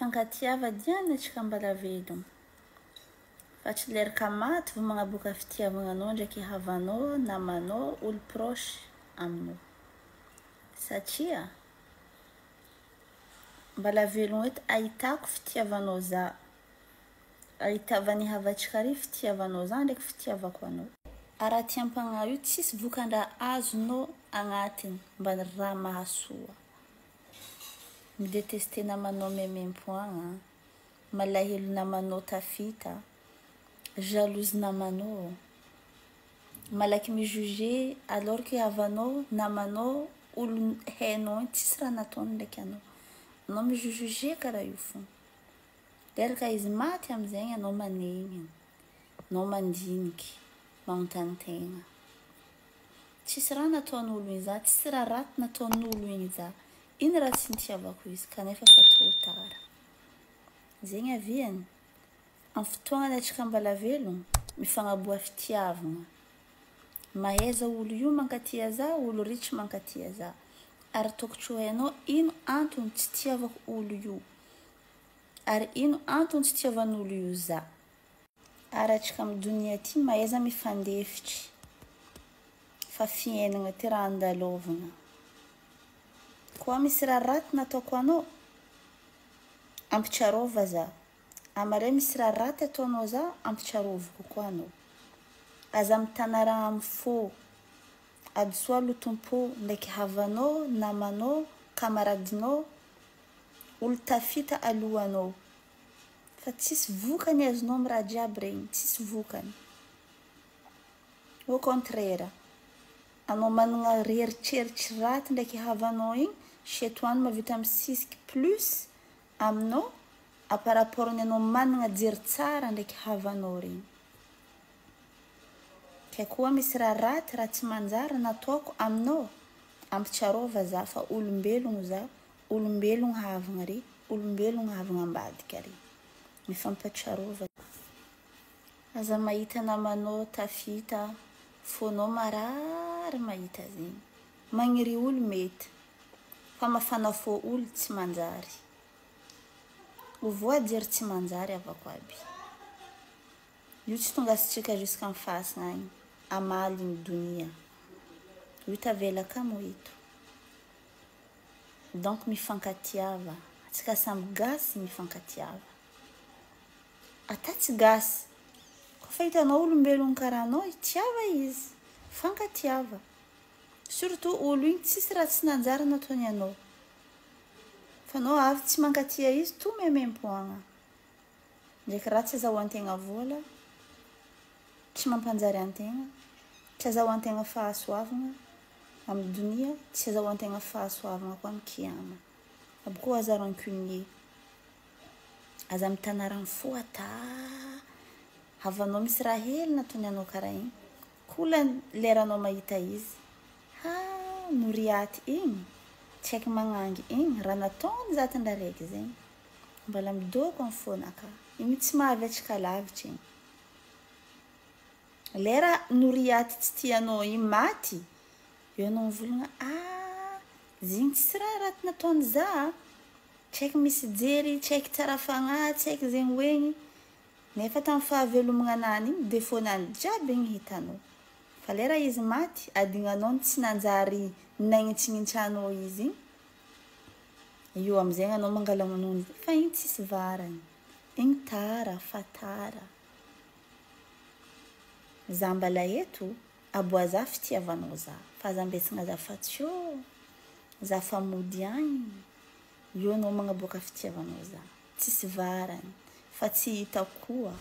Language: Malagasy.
Mifankatiava diana atsika mbala velogno. Fa tsy leraka maty vao magnaboaka fitiavagnanao ndraiky havanao, namanao, olo proche aminao. Satria mbala velogno eto ahitako fitiavanao za. Ahitavany havatsika ary fitiavanao za ndraiky fitiavako anao. Araha tiam-pagnahy io tsisy vokan-draha azonao agnatiny mba raha mahasoa. Mideteste namanao memem-poagna, malahelo namanao tafita, jalouse namanao, malaky mijuger alors que havanao, namanao, olo hainao tsisy raha nataony ndraiky anao. Anao mijuger karaha io fogna. Deraka izy maty amizegny anao manegny, anao mandiniky, manontany tegna. Tsisy raha nataon'olo igny za, tsisy raha raty nataon'olo igny za. Ino raha tsy nitiavako izy kanefa fa trop tard. Zegny aviany, amin'ny fotoagnany atsika mbala velogno, mifagnaboa fitiavagna. Mahaiza olo io mankatia za, olo ritra mankatia za. Ary tokotro hainao ino antony tsy tiavako olo io. Ary ino antony tsy tiavan'olo io za. Ary atsika amin'ny donia ty mahaiza mifandefitry. Fa fiainagna ty raha andalovagna. Koa misy raha raty nataoko anao, ampitsarova za. Amare misy raha raty ataonao za, ampitsarovako koa anao. Aza mitana raha amin'ny fô, adisoa lotom-pô, ndraiky havanao, namanao, kamaradinao, olo tafita alohanao. Fa tsisy vokany azonao amin'ny raha jiaby regny, tsisy vokany. Au contraire, anao manana eritreritry raty ndraiky havanao igny, setoany mahavita misisiky plus aminao, a par rapport ny anao manana jery tsara ndraiky havanao regny. Ka koa misy raha raty, raha tsy manjary nataoko aminao, ampitsarova za fa olombelogno za, olombelogno havagna re, olombelogno havagna ambadika re. Mifampatsiarova. Aza mahita namanao tafita, fônao marary mahita zegny. Magniry olo mety, fa mafana fô olo tsy manjary. Ovoa jery tsy manjary avako aby. Io tsy tongasitsika jusqu'en face agny, amaliny donia. Io tavela kamo ito. Donc mifankatiava, atsika samby gasy mifankatiava. Ata tsy gasy, koa fa hitanao olombelogno karaha anao, itiava izy, fankatiava. Surtout olo igny tsisy raha tsy nanjary nataony anao. Fa anao avy tsy mankatia izy, to memem-poagna. Ndraiky raha tsy azahoan-tegna vola, tsy mampanjary an-tegna, tsy azahoan-tegna fahasoavagna amin'ny donia, tsy azahoan-tegna fahasoavagna koa amin'ny kiyama. Aboko aza rancunier. Aza mitana rano fô ata. Havanao misy raha hely nataony anao karaha igny. Kola leranao mahita izy. Noriaty igny, tsy haiko magnangy igny, raha nataony za tandraraiky zegny. Mbala midôko amin'ny fônaka. Igny tsy mahavy atsika lavitra igny. Lera noriaty tsy tianao igny maty, eo anao mivolagna, zegny tsisy raha raty nataony za. Tsy haiko misy jery, tsy haiko tsara fagnahy, tsy haiko zegny hoegny. Nefa tamin'ny fahavelomagnanany igny, défaut-nany jiaby igny hitanao. Fa lera izy maty, adignanao tsy nanjary nagnitsinitsanao izy igny. Io amizegny anao mangala manony, fa igny tsisy varany. Igny tara, fa tara. Za mbala eto, aboa za fitiavanao za. Fa za mbetsina za fa tsio, za fa mody agny. Io anao magnaboaka fitiavanao za. Tsisy varany, fa tsy hita koa.